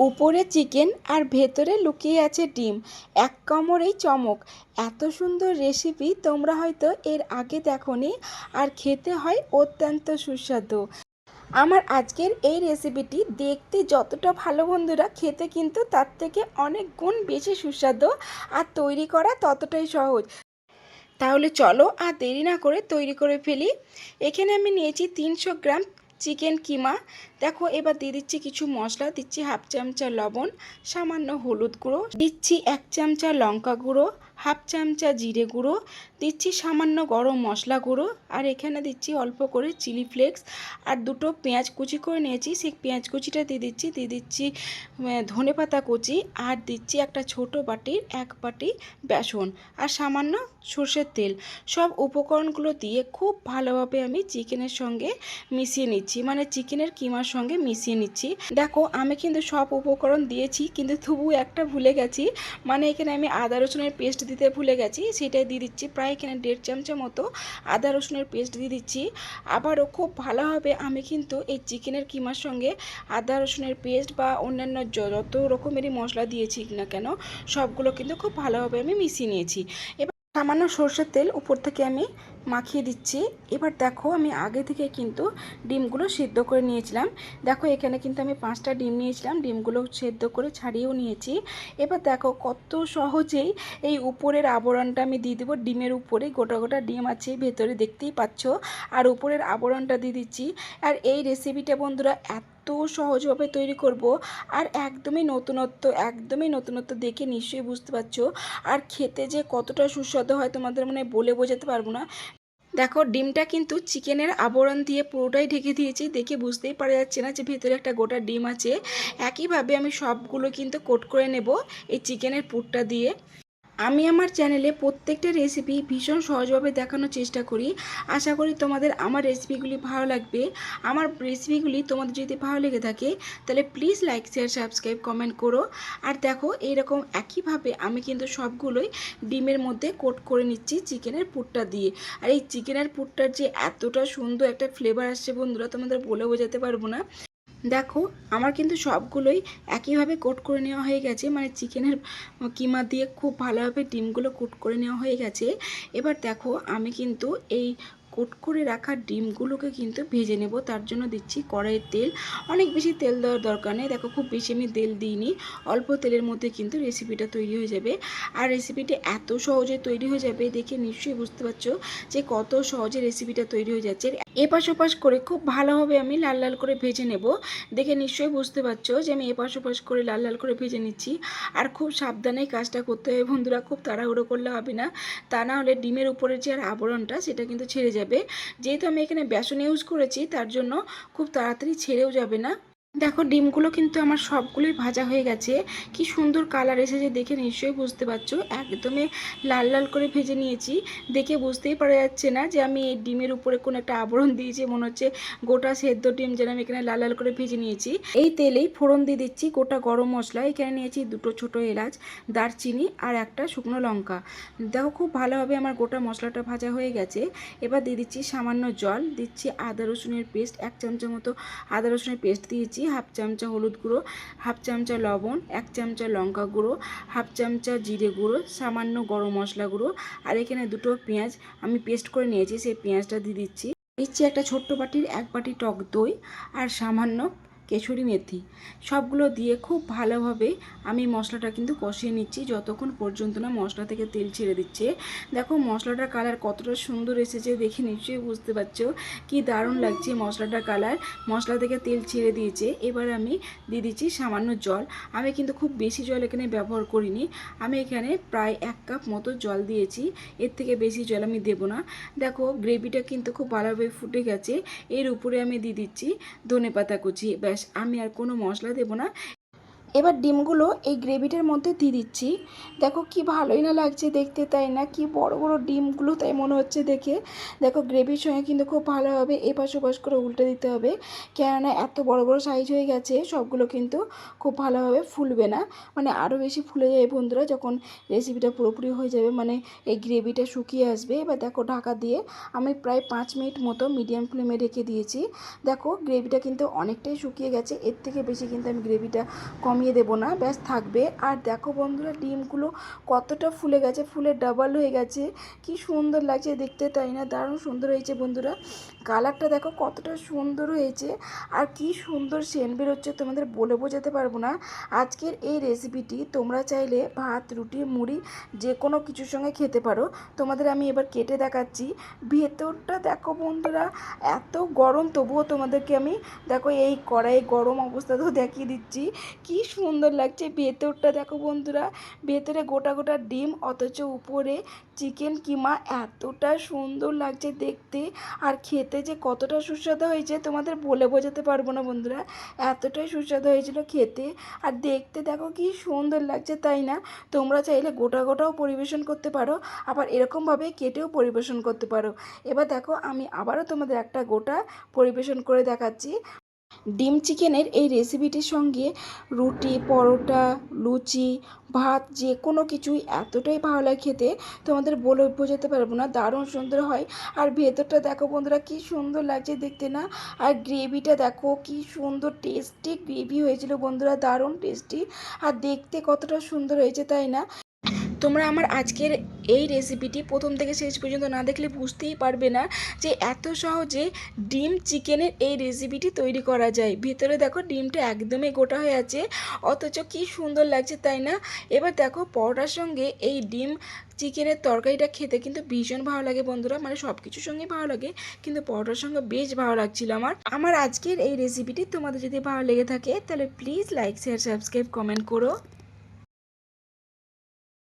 উপরে চিকেন আর ভেতরে লুকিয়ে আছে ডিম, এক কামড়েই চমক। এত সুন্দর রেসিপি তোমরা হয়তো এর আগে দেখোনি, আর খেতে হয় অত্যন্ত সুস্বাদু। আমার আজকের এই রেসিপিটি দেখতে যতটা ভালো বন্ধুরা, খেতে কিন্তু তার থেকে অনেক গুণ বেশি সুস্বাদু, আর তৈরি করা ততটাই সহজ। তাহলে চলো আর দেরি না করে তৈরি করে ফেলি। এখানে আমি নিয়েছি 300 গ্রাম চিকেন কিমা। দেখো, এবার দিয়ে দিচ্ছি কিছু মশলা। দিচ্ছি হাফ চামচা লবণ, সামান্য হলুদ গুঁড়ো, দিচ্ছি 1 চামচা লঙ্কা গুঁড়ো, হাফ চামচা জিরে গুঁড়ো, দিচ্ছি সামান্য গরম মশলা গুঁড়ো, আর এখানে দিচ্ছি অল্প করে চিলি ফ্লেক্স। আর দুটো পেঁয়াজ কুচি করে নিয়েছি, সেই পেঁয়াজ কুচিটা দিয়ে দিচ্ছি ধনেপাতা কুচি, আর দিচ্ছি একটা ছোট বাটির 1 বাটি বেসন, আর সামান্য সর্ষের তেল। সব উপকরণগুলো দিয়ে খুব ভালোভাবে আমি চিকেনের সঙ্গে মিশিয়ে নিচ্ছি, মানে চিকেনের কিমার সঙ্গে মিশিয়ে নিচ্ছি। দেখো, আমি কিন্তু সব উপকরণ দিয়েছি, কিন্তু তবু একটা ভুলে গেছি, মানে এখানে আমি আদা রসুনের পেস্ট দিতে ভুলে গেছি। সেটাই দিয়ে দিচ্ছি, প্রায় এখানে 1.5 চামচা মতো আদা রসুনের পেস্ট দিয়ে দিচ্ছি। আবারও খুব ভালোভাবে আমি কিন্তু এই চিকেনের কিমার সঙ্গে আদা রসুনের পেস্ট বা অন্যান্য যত রকমেরই মশলা দিয়েছি না কেন, সবগুলো কিন্তু খুব ভালোভাবে আমি মিশিয়ে নিয়েছি। এবার সামান্য সর্ষের তেল উপর থেকে আমি মাখিয়ে দিচ্ছি। এবার দেখো, আমি আগে থেকে কিন্তু ডিমগুলো সিদ্ধ করে নিয়েছিলাম। দেখো, এখানে কিন্তু আমি 5টা ডিম নিয়েছিলাম, ডিমগুলো সেদ্ধ করে ছাড়িয়েও নিয়েছি। এবার দেখো কত সহজেই এই উপরের আবরণটা আমি দিয়ে দেবো। ডিমের উপরে গোটা গোটা ডিম আছে ভেতরে, দেখতেই পাচ্ছ, আর উপরের আবরণটা দিয়ে দিচ্ছি। আর এই রেসিপিটা বন্ধুরা এত সহজভাবে তৈরি করব, আর একদমই নতুনত্ব দেখে নিশ্চয়ই বুঝতে পারছো। আর খেতে যে কতটা সুস্বাদু হয় তোমাদের মনে বলে বোঝাতে পারবো না। দেখো, ডিমটা কিন্তু চিকেনের আবরণ দিয়ে পুরোটাই ঢেকে দিয়েছি, দেখে বুঝতেই পারা যাচ্ছে না যে ভেতরে একটা গোটা ডিম আছে। একইভাবে আমি সবগুলো কিন্তু কোট করে নেব এই চিকেনের পুরটা দিয়ে। আমি আমার চ্যানেলে প্রত্যেকটা রেসিপি ভীষণ সহজভাবে দেখানোর চেষ্টা করি। আশা করি তোমাদের আমার রেসিপিগুলি ভালো লাগবে। আমার রেসিপিগুলি তোমাদের যদি ভালো লেগে থাকে তাহলে please like share subscribe comment করো। আর দেখো, এইরকম একইভাবে আমি কিন্তু সবগুলোই ডিমের মধ্যে কোট করে নিচ্ছি চিকেনের পুরটা দিয়ে। আর এই চিকেনের পুরটার যে এতটা সুন্দর একটা ফ্লেভার আসছে বন্ধুরা, তোমাদের বলে বোঝাতে পারবো না। দেখো, আমার কিন্তু সবগুলোই একইভাবে কোট করে নেওয়া হয়ে গেছে, মানে চিকেনের কিমা দিয়ে খুব ভালোভাবে ডিমগুলো কোট করে নেওয়া হয়ে গেছে। এবার দেখো, আমি কিন্তু এই কোট করে রাখা ডিমগুলোকে কিন্তু ভেজে নেব। তার জন্য দিচ্ছি কড়াইয়ের তেল। অনেক বেশি তেল দেওয়ার দরকার নেই, দেখো খুব বেশি আমি তেল দিইনি, অল্প তেলের মধ্যে কিন্তু রেসিপিটা তৈরি হয়ে যাবে। আর রেসিপিটা এত সহজে তৈরি হয়ে যাবে দেখে নিশ্চয়ই বুঝতে পারছো যে কত সহজে রেসিপিটা তৈরি হয়ে যাচ্ছে। এপাশ ওপাশ করে খুব ভালোভাবে আমি লাল লাল করে ভেজে নেব। দেখে নিশ্চয়ই বুঝতে পারছো যে আমি এপাশ ওপাশ করে লাল লাল করে ভেজে নিচ্ছি। আর খুব সাবধানে কাজটা করতে হবে বন্ধুরা, খুব তাড়াহুড়ো করলে হবে না, তা না হলে ডিমের উপরে যে আর আবরণটা সেটা কিন্তু ছেড়ে যাবে। যেহেতু আমি এখানে বেসন ইউজ করেছি তার জন্য খুব তাড়াতাড়ি ছেড়েও যাবে না। দেখো, ডিমগুলো কিন্তু আমার সবগুলোই ভাজা হয়ে গেছে। কি সুন্দর কালার এসেছে দেখে নিশ্চয়ই বুঝতে পারছো, একদমই লাল লাল করে ভেজে নিয়েছি। দেখে বুঝতেই পারা যাচ্ছে না যে আমি এই ডিমের উপরে কোনো একটা আবরণ দিয়েছি, মনে হচ্ছে গোটা সেদ্ধ ডিম যেন আমি এখানে লাল লাল করে ভেজে নিয়েছি। এই তেলেই ফোড়ন দিয়ে দিচ্ছি গোটা গরম মশলা। এখানে নিয়েছি 2টো ছোটো এলাচ, দারচিনি, আর একটা শুকনো লঙ্কা। দেখো, খুব ভালোভাবে আমার গোটা মশলাটা ভাজা হয়ে গেছে। এবার দিয়ে দিচ্ছি সামান্য জল, দিচ্ছি আদা রসুনের পেস্ট 1 চামচা মতো আদা রসুনের পেস্ট দিয়েছি, হাফ চামচা হলুদ গুঁড়ো, হাফ চামচা লবণ, 1 চামচা লঙ্কা গুঁড়ো, হাফ চামচা জিরে গুঁড়ো, সামান্য গরম মশলা গুঁড়ো, আর এখানে 2টো পেঁয়াজ আমি পেস্ট করে নিয়েছি, সেই পেঁয়াজটা দিয়ে দিচ্ছি। একটা ছোট্ট বাটির 1 বাটি টক দই, আর সামান্য কেশরি মেথি। সবগুলো দিয়ে খুব ভালোভাবে আমি মশলাটা কিন্তু কষিয়ে নিচ্ছি যতক্ষণ পর্যন্ত না মশলা থেকে তেল ছেড়ে দিচ্ছে। দেখো, মশলাটার কালার কতটা সুন্দর এসেছে দেখে নিশ্চয়ই বুঝতে পারছো, কি দারুণ লাগছে মশলাটার কালার। মশলা থেকে তেল ছেড়ে দিয়েছে। এবার আমি দিয়ে দিচ্ছি সামান্য জল। আমি কিন্তু খুব বেশি জল এখানে ব্যবহার করিনি, আমি এখানে প্রায় 1 কাপ মতো জল দিয়েছি, এর থেকে বেশি জল আমি দেবো না। দেখো, গ্রেভিটা কিন্তু খুব ভালোভাবে ফুটে গেছে। এর উপরে আমি দিয়ে দিচ্ছি ধনেপাতা কুচি। ব্যাস, আমি আর কোনো মশলা দেবো না। এবার ডিমগুলো এই গ্রেভিটার মধ্যে দিয়ে দিচ্ছি। দেখো, কি ভালোই না লাগছে দেখতে, তাই না? কি বড় বড় ডিমগুলো তাই মনে হচ্ছে দেখে। দেখো, গ্রেভির সঙ্গে কিন্তু খুব ভালোভাবে এপাশ ওপাশ করে উল্টে দিতে হবে, কেননা এত বড় বড় সাইজ হয়ে গেছে, সবগুলো কিন্তু খুব ভালোভাবে ফুলবে না, মানে আরও বেশি ফুলে যাবে বন্ধুরা যখন রেসিপিটা পুরোপুরি হয়ে যাবে, মানে এই গ্রেভিটা শুকিয়ে আসবে। এবার দেখো, ঢাকা দিয়ে আমি প্রায় 5 মিনিট মতো মিডিয়াম ফ্লেমে রেখে দিয়েছি। দেখো, গ্রেভিটা কিন্তু অনেকটাই শুকিয়ে গেছে, এর থেকে বেশি কিন্তু আমি গ্রেভিটা কম নামিয়ে দেবো না, ব্যাস থাকবে। আর দেখো বন্ধুরা ডিমগুলো কতটা ফুলে গেছে, ফুলে ডাবল হয়ে গেছে, কি সুন্দর লাগছে দেখতে, তাই না? দারুণ সুন্দর হয়েছে বন্ধুরা। কালারটা দেখো কতটা সুন্দর হয়েছে, আর কি সুন্দর সেন্ট বেরোচ্ছে, তোমাদের বলে বোঝাতে পারবো না। আজকের এই রেসিপিটি তোমরা চাইলে ভাত, রুটি, মুড়ি যে কোনো কিছুর সঙ্গে খেতে পারো। তোমাদের আমি এবার কেটে দেখাচ্ছি। ভেতরটা দেখো বন্ধুরা, এত গরম, তবুও তোমাদেরকে আমি দেখো এই কড়াই গরম অবস্থাতেও দেখিয়ে দিচ্ছি। কি সুন্দর লাগছে ভেতরটা দেখো বন্ধুরা, ভেতরে গোটা গোটা ডিম, অথচ উপরে চিকেন কিমা। এতটা সুন্দর লাগছে দেখতে, আর খেতে যে কতটা সুস্বাদু হয়েছে তোমাদের বলে বোঝাতে পারবো না বন্ধুরা, এতটাই সুস্বাদু হয়েছিল খেতে। আর দেখতে দেখো কি সুন্দর লাগছে, তাই না? তোমরা চাইলে গোটা গোটাও পরিবেশন করতে পারো, আবার এরকমভাবে কেটেও পরিবেশন করতে পারো। এবার দেখো আমি আবারও তোমাদের একটা গোটা পরিবেশন করে দেখাচ্ছি। ডিম চিকেনের এই রেসিপিটির সঙ্গে রুটি, পরোটা, লুচি, ভাত যে কোনো কিছুই এতটাই ভালো লাগে খেতে, তোমাদের বলে বোঝাতে পারবো না, দারুণ সুন্দর হয়। আর ভেতরটা দেখো বন্ধুরা কি সুন্দর লাগছে দেখতে, না? আর গ্রেভিটা দেখো কি সুন্দর টেস্টি গ্রেভি হয়েছিল বন্ধুরা, দারুণ টেস্টি, আর দেখতে কতটা সুন্দর হয়েছে, তাই না? তোমরা আমার আজকের এই রেসিপিটি প্রথম থেকে শেষ পর্যন্ত না দেখলে বুঝতেই পারবে না যে এত সহজে ডিম চিকেনের এই রেসিপিটি তৈরি করা যায়। ভিতরে দেখো ডিমটা একদমই গোটা হয়ে আছে, অথচ কি সুন্দর লাগছে, তাই না? এবার দেখো পরোটার সঙ্গে এই ডিম চিকেনের তরকারিটা খেতে কিন্তু ভীষণ ভালো লাগে বন্ধুরা, মানে সব কিছুর সঙ্গেই ভালো লাগে, কিন্তু পরোটার সঙ্গে বেশ ভালো লাগছিল আমার আজকের এই রেসিপিটি। তোমাদের যদি ভালো লেগে থাকে তাহলে please like, share, subscribe, comment করো।